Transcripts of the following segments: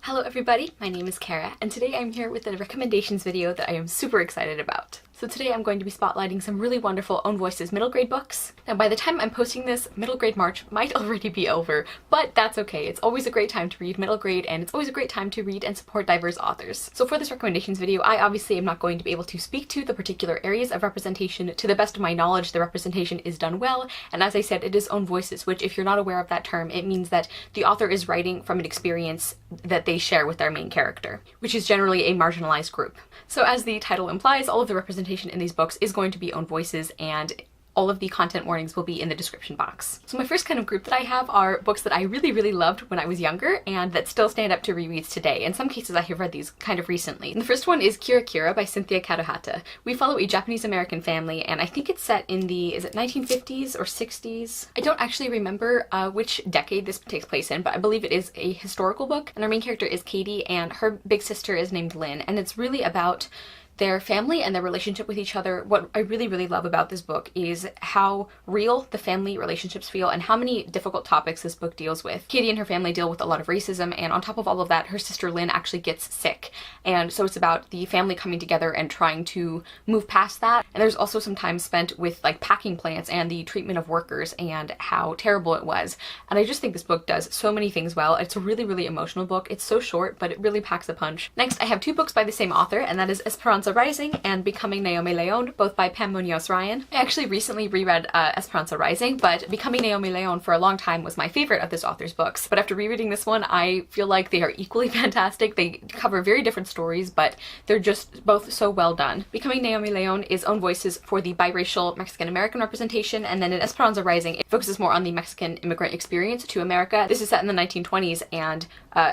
Hello everybody, my name is Kyra, and today I'm here with a recommendations video that I am super excited about. So today I'm going to be spotlighting some really wonderful Own Voices middle grade books. Now by the time I'm posting this, middle grade March might already be over, but that's okay. It's always a great time to read middle grade, and it's always a great time to read and support diverse authors. So for this recommendations video, I obviously am not going to be able to speak to the particular areas of representation. To the best of my knowledge, the representation is done well, and as I said, it is Own Voices, which if you're not aware of that term, it means that the author is writing from an experience that they share with their main character, which is generally a marginalized group. So as the title implies, all of the representation in these books is going to be Own Voices, and all of the content warnings will be in the description box. So my first kind of group that I have are books that I really loved when I was younger and that still stand up to rereads today. In some cases I have read these kind of recently. And the first one is Kyra by Cynthia Kadohata. We follow a Japanese-American family, and I think it's set in the, is it 1950s or 60s? I don't actually remember which decade this takes place in, but I believe it is a historical book. And our main character is Katie, and her big sister is named Lynn, and it's really about their family and their relationship with each other. What I really love about this book is how real the family relationships feel and how many difficult topics this book deals with. Katie and her family deal with a lot of racism, and on top of all of that, her sister Lynn actually gets sick. And so it's about the family coming together and trying to move past that. And there's also some time spent with like packing plants and the treatment of workers and how terrible it was. And I just think this book does so many things well. It's a really emotional book. It's so short, but it really packs a punch. Next, I have two books by the same author, and that is Esperanza Rising and Becoming Naomi Leon, both by Pam Munoz Ryan. I actually recently reread Esperanza Rising, but Becoming Naomi Leon for a long time was my favorite of this author's books. But after rereading this one, I feel like they are equally fantastic. They cover very different stories, but they're just both so well done. Becoming Naomi Leon is Own Voices for the biracial Mexican-American representation, and then in Esperanza Rising, it focuses more on the Mexican immigrant experience to America. This is set in the 1920s, and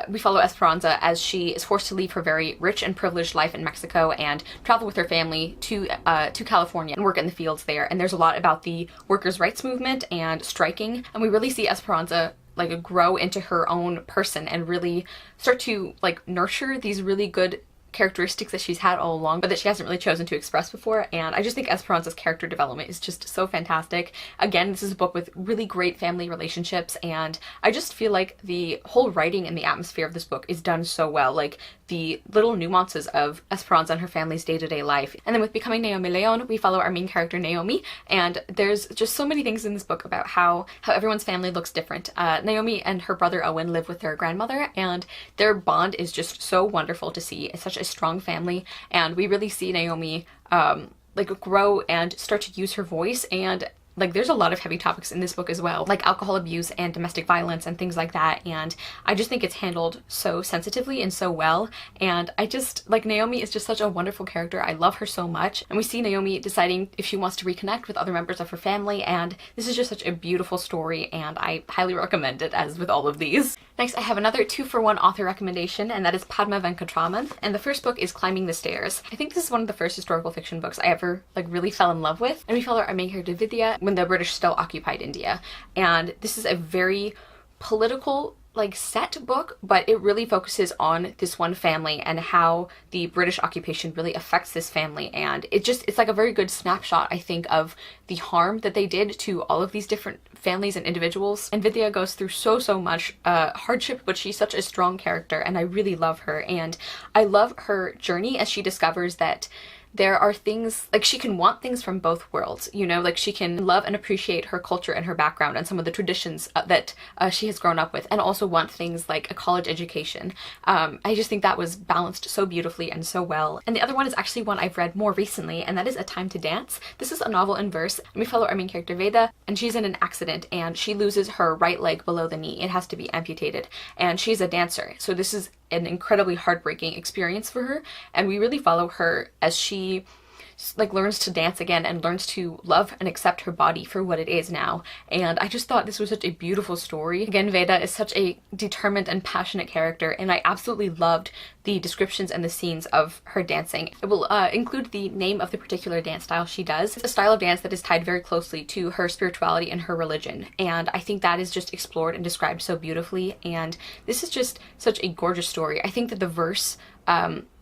we follow Esperanza as she is forced to leave her very rich and privileged life in Mexico and travel with her family to California and work in the fields there. And there's a lot about the workers' rights movement and striking, and we really see Esperanza like grow into her own person and really start to like nurture these really good characteristics that she's had all along, but that she hasn't really chosen to express before. And I just think Esperanza's character development is just so fantastic. Again, this is a book with really great family relationships, and I just feel like the whole writing and the atmosphere of this book is done so well. Like the little nuances of Esperanza and her family's day-to-day life. And then with Becoming Naomi Leon, we follow our main character Naomi, and there's just so many things in this book about how everyone's family looks different. Naomi and her brother Owen live with their grandmother, and their bond is just so wonderful to see. It's such a strong family, and we really see Naomi like grow and start to use her voice. And like there's a lot of heavy topics in this book as well, like alcohol abuse and domestic violence and things like that, and I just think it's handled so sensitively and so well. And I just like Naomi is just such a wonderful character. I love her so much, and we see Naomi deciding if she wants to reconnect with other members of her family, and this is just such a beautiful story, and I highly recommend it, as with all of these. Next, I have another 2-for-1 author recommendation, and that is Padma Venkatraman, and the first book is Climbing the Stairs. I think this is one of the first historical fiction books I ever like really fell in love with, and we follow our main character Vidya when the British still occupied India. And this is a very political like set book, but it really focuses on this one family and how the British occupation really affects this family. And it's like a very good snapshot, I think, of the harm that they did to all of these different families and individuals. And Vidya goes through so much hardship, but she's such a strong character, and I really love her. And I love her journey as she discovers that there are things, like she can want things from both worlds, you know, like she can love and appreciate her culture and her background and some of the traditions that she has grown up with, and also want things like a college education. I just think that was balanced so beautifully and so well. And the other one is actually one I've read more recently, and that is A Time to Dance. This is a novel in verse, and we follow our main character Veda, and she's in an accident and she loses her right leg below the knee. It has to be amputated, and she's a dancer. So this is an incredibly heartbreaking experience for her, and we really follow her as she like learns to dance again and learns to love and accept her body for what it is now. And I just thought this was such a beautiful story. Again, Veda is such a determined and passionate character, and I absolutely loved the descriptions and the scenes of her dancing. It will include the name of the particular dance style she does. It's a style of dance that is tied very closely to her spirituality and her religion, and I think that is just explored and described so beautifully. And this is just such a gorgeous story. I think that the verse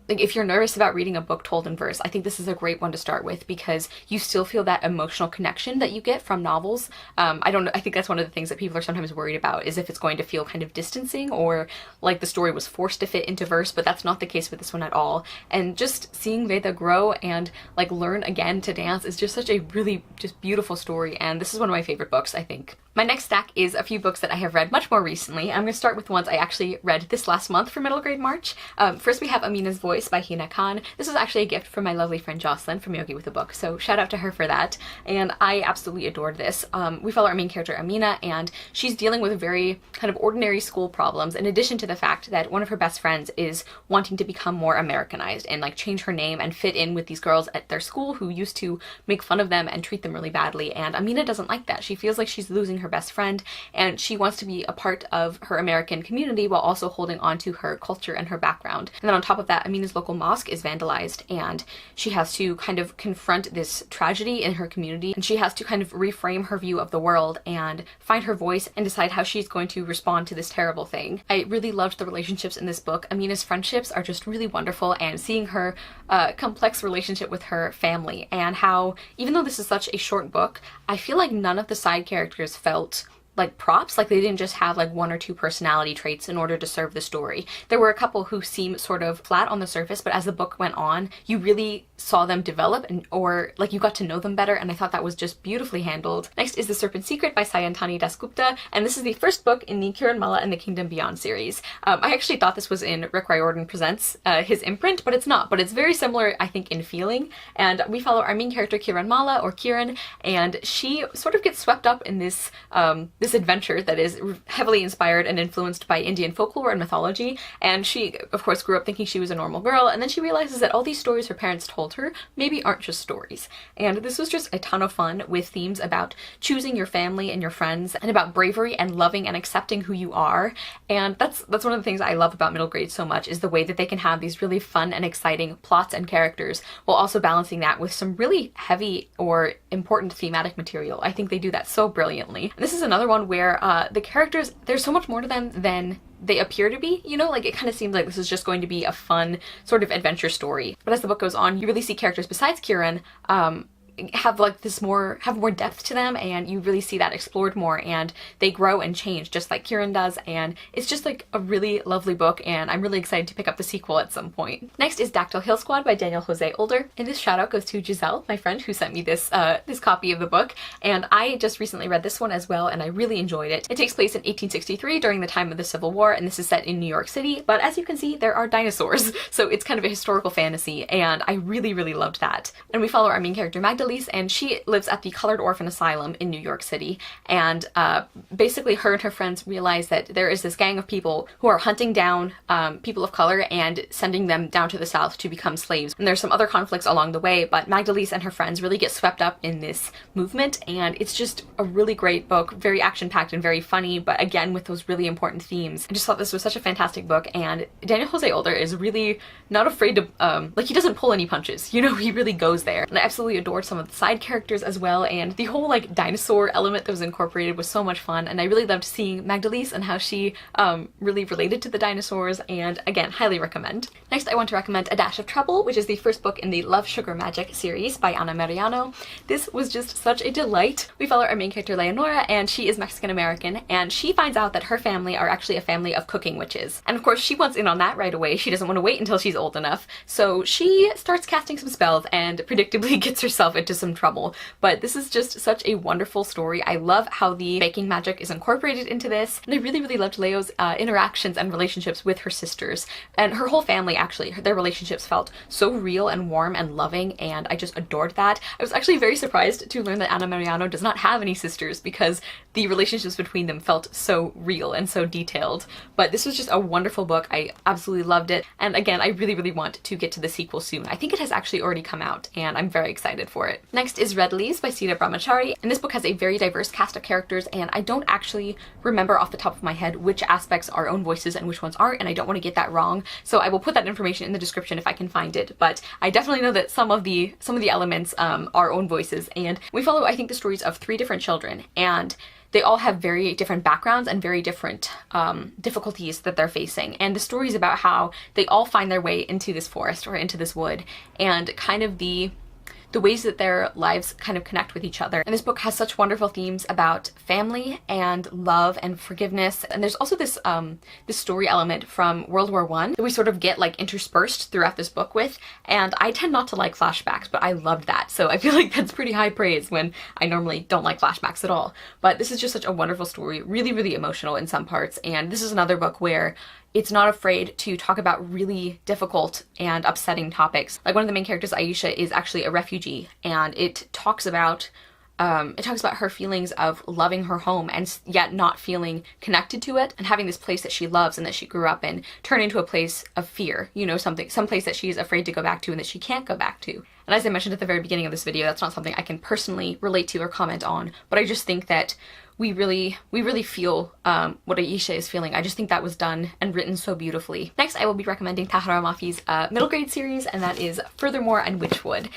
like if you're nervous about reading a book told in verse, I think this is a great one to start with because you still feel that emotional connection that you get from novels. I don't know, I think that's one of the things that people are sometimes worried about, is if it's going to feel kind of distancing or like the story was forced to fit into verse, but that's not the case with this one at all. And just seeing Veda grow and like learn again to dance is just such a really just beautiful story, and this is one of my favorite books, I think. My next stack is a few books that I have read much more recently. I'm going to start with ones I actually read this last month for middle grade March. First we have Amina's Voice by Hina Khan. This was actually a gift from my lovely friend Jocelyn from Yogi with a Book, so shout out to her for that. And I absolutely adored this. We follow our main character Amina, and she's dealing with very kind of ordinary school problems, in addition to the fact that one of her best friends is wanting to become more Americanized and like change her name and fit in with these girls at their school who used to make fun of them and treat them really badly. And Amina doesn't like that. She feels like she's losing her best friend, and she wants to be a part of her American community while also holding on to her culture and her background. And then on top of that, Amina's local mosque is vandalized, and she has to kind of confront this tragedy in her community, and she has to kind of reframe her view of the world and find her voice and decide how she's going to respond to this terrible thing. I really loved the relationships in this book. Amina's friendships are just really wonderful, and seeing her complex relationship with her family, and how, even though this is such a short book, I feel like none of the side characters felt like props, like they didn't just have like one or two personality traits in order to serve the story. There were a couple who seemed sort of flat on the surface, but as the book went on, you really saw them develop, and or like you got to know them better, and I thought that was just beautifully handled. Next is The Serpents Secret by Sayantani Dasgupta, and this is the first book in the Kiranmala and the Kingdom Beyond series. I actually thought this was in Rick Riordan Presents, his imprint, but it's not, but it's very similar, I think, in feeling. And we follow our main character Kiranmala, or Kiran, and she sort of gets swept up in this this adventure that is heavily inspired and influenced by Indian folklore and mythology. And she, of course, grew up thinking she was a normal girl, and then she realizes that all these stories her parents told her maybe aren't just stories. And this was just a ton of fun, with themes about choosing your family and your friends, and about bravery and loving and accepting who you are. And that's one of the things I love about middle grade so much, is the way that they can have these really fun and exciting plots and characters while also balancing that with some really heavy or important thematic material. I think they do that so brilliantly. And this is another one where the characters, there's so much more to them than they appear to be, you know, like it kind of seems like this is just going to be a fun sort of adventure story. But as the book goes on, you really see characters besides Kiran have like this have more depth to them, and you really see that explored more, and they grow and change just like Kiran does, and it's just like a really lovely book, and I'm really excited to pick up the sequel at some point. Next is Dactyl Hill Squad by Daniel Jose Older, and this shout out goes to Giselle, my friend, who sent me this this copy of the book, and I just recently read this one as well, and I really enjoyed it. It takes place in 1863 during the time of the Civil War, and this is set in New York City, but as you can see, there are dinosaurs, so it's kind of a historical fantasy, and I really, really loved that. And we follow our main character Magda, and she lives at the Colored Orphan Asylum in New York City, and basically her and her friends realize that there is this gang of people who are hunting down people of color and sending them down to the South to become slaves. And there's some other conflicts along the way, but Magdalise and her friends really get swept up in this movement, and it's just a really great book, very action-packed and very funny, but again with those really important themes. I just thought this was such a fantastic book, and Daniel Jose Older is really not afraid to, like, he doesn't pull any punches, you know, he really goes there. And I absolutely adored some of the side characters as well, and the whole like dinosaur element that was incorporated was so much fun, and I really loved seeing Magdalise and how she really related to the dinosaurs, and again, highly recommend. Next, I want to recommend A Dash of Trouble, which is the first book in the Love, Sugar, Magic series by Ana Mariano. This was just such a delight. We follow our main character Leonora, and she is Mexican-American, and she finds out that her family are actually a family of cooking witches. And of course, she wants in on that right away. She doesn't want to wait until she's old enough, so she starts casting some spells and predictably gets herself into some trouble. But this is just such a wonderful story. I love how the baking magic is incorporated into this, and I really, really loved Leo's interactions and relationships with her sisters, and her whole family actually. Their relationships felt so real and warm and loving, and I just adored that. I was actually very surprised to learn that Ana Mariano does not have any sisters, because the relationships between them felt so real and so detailed. But this was just a wonderful book. I absolutely loved it, and again, I really, really want to get to the sequel soon. I think it has actually already come out, and I'm very excited for it. Next is Red Lease by Sita Brahmachari, and this book has a very diverse cast of characters, and I don't actually remember off the top of my head which aspects are own voices and which ones aren't, and I don't want to get that wrong, so I will put that information in the description if I can find it. But I definitely know that some of the elements are own voices, and we follow, I think, the stories of 3 different children, and they all have very different backgrounds and very different difficulties that they're facing. And the story is about how they all find their way into this forest or into this wood, and kind of the ways that their lives kind of connect with each other. And this book has such wonderful themes about family and love and forgiveness. And there's also this this story element from World War I that we sort of get like interspersed throughout this book with. And I tend not to like flashbacks, but I loved that. So I feel like that's pretty high praise when I normally don't like flashbacks at all. But this is just such a wonderful story, really, really emotional in some parts. And this is another book where it's not afraid to talk about really difficult and upsetting topics. Like one of the main characters, Aisha, is actually a refugee, and it talks about her feelings of loving her home and yet not feeling connected to it, and having this place that she loves and that she grew up in turn into a place of fear, you know, some place that she's afraid to go back to and that she can't go back to. And as I mentioned at the very beginning of this video, that's not something I can personally relate to or comment on, but I just think that we really feel what Aisha is feeling. I just think that was done and written so beautifully. Next, I will be recommending Tahara Mafi's middle grade series, and that is Furthermore and Witchwood.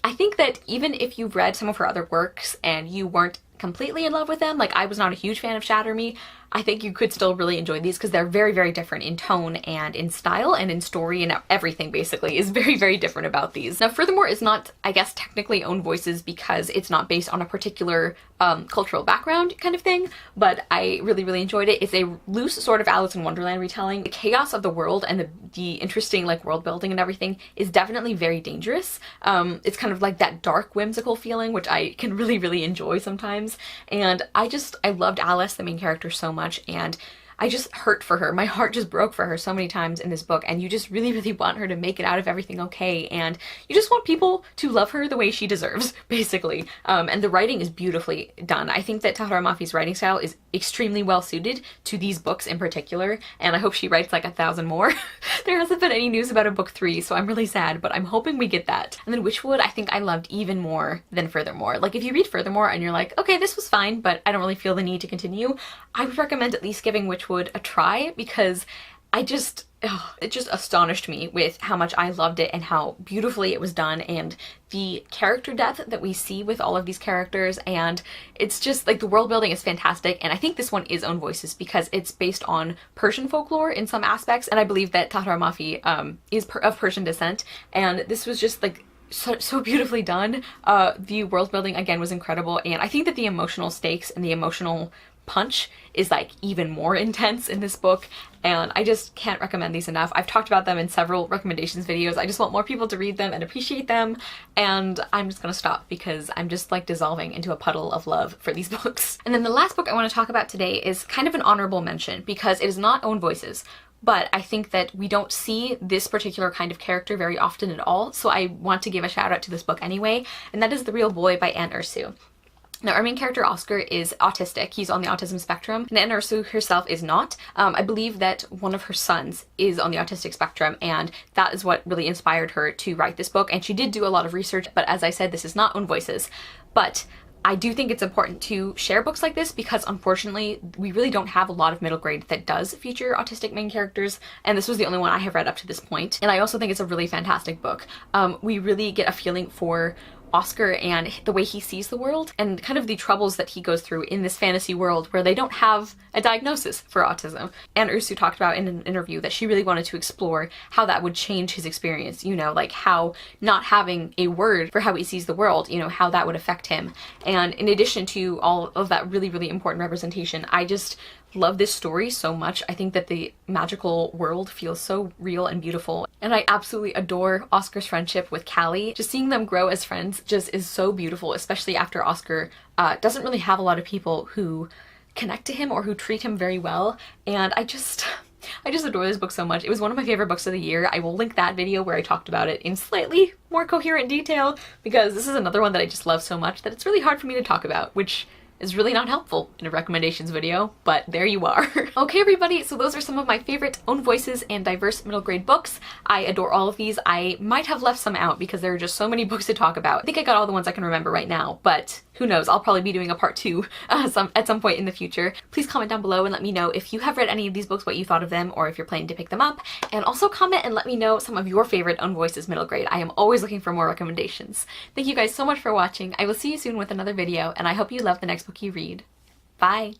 I think that even if you've read some of her other works and you weren't completely in love with them, like I was not a huge fan of Shatter Me, I think you could still really enjoy these because they're very, very different in tone and in style and in story, and everything basically is very, very different about these. Now, Furthermore is not, I guess, technically own voices because it's not based on a particular cultural background kind of thing, but I really, really enjoyed it. It's a loose sort of Alice in Wonderland retelling. The chaos of the world and the interesting like world building and everything is definitely very dangerous. It's kind of like that dark, whimsical feeling, which I can really, really enjoy sometimes. And I loved Alice, the main character, so much, and I just hurt for her. My heart just broke for her so many times in this book, and you just really, really want her to make it out of everything okay, and you just want people to love her the way she deserves, basically. And the writing is beautifully done. I think that Tahara Mafi's writing style is extremely well suited to these books in particular, and I hope she writes like 1,000 more. There hasn't been any news about a book 3, so I'm really sad, but I'm hoping we get that. And then Witchwood, I think I loved even more than Furthermore. Like if you read Furthermore and you're like, okay, this was fine, but I don't really feel the need to continue, I would recommend at least giving Witchwood a try, because it just astonished me with how much I loved it and how beautifully it was done, and the character depth that we see with all of these characters, and it's just like the world building is fantastic. And I think this one is own voices because it's based on Persian folklore in some aspects, and I believe that Tahara Mafi is of Persian descent, and this was just like so beautifully done. The world building again was incredible, and I think that the emotional stakes and the emotional punch is like even more intense in this book, and I just can't recommend these enough. I've talked about them in several recommendations videos. I just want more people to read them and appreciate them, and I'm just gonna stop because I'm just like dissolving into a puddle of love for these books. And then the last book I want to talk about today is kind of an honorable mention because it is not own voices, but I think that we don't see this particular kind of character very often at all, so I want to give a shout out to this book anyway, and that is The Real Boy by Aunt Ursu. Now, our main character, Oscar, is autistic. He's on the autism spectrum, and Aunt Ursu herself is not. I believe that one of her sons is on the autistic spectrum, and that is what really inspired her to write this book, and she did do a lot of research, but as I said, this is not own voices. But I do think it's important to share books like this because unfortunately we really don't have a lot of middle grade that does feature autistic main characters, and this was the only one I have read up to this point. And I also think it's a really fantastic book. We really get a feeling for Oscar and the way he sees the world and kind of the troubles that he goes through in this fantasy world where they don't have a diagnosis for autism. And Ursu talked about in an interview that she really wanted to explore how that would change his experience, you know, like how not having a word for how he sees the world, you know, how that would affect him. And in addition to all of that really, really important representation, I just love this story so much. I think that the magical world feels so real and beautiful, and I absolutely adore Oscar's friendship with Callie. Just seeing them grow as friends just is so beautiful, especially after Oscar doesn't really have a lot of people who connect to him or who treat him very well, and I just adore this book so much. It was one of my favorite books of the year. I will link that video where I talked about it in slightly more coherent detail because this is another one that I just love so much that it's really hard for me to talk about, which is really not helpful in a recommendations video, but there you are. Okay everybody, so those are some of my favorite own voices and diverse middle grade books. I adore all of these. I might have left some out because there are just so many books to talk about. I think I got all the ones I can remember right now, but who knows, I'll probably be doing a part 2 at some point in the future. Please comment down below and let me know if you have read any of these books, what you thought of them, or if you're planning to pick them up. And also comment and let me know some of your favorite own voices middle grade. I am always looking for more recommendations. Thank you guys so much for watching. I will see you soon with another video, and I hope you love the next book you read. Bye!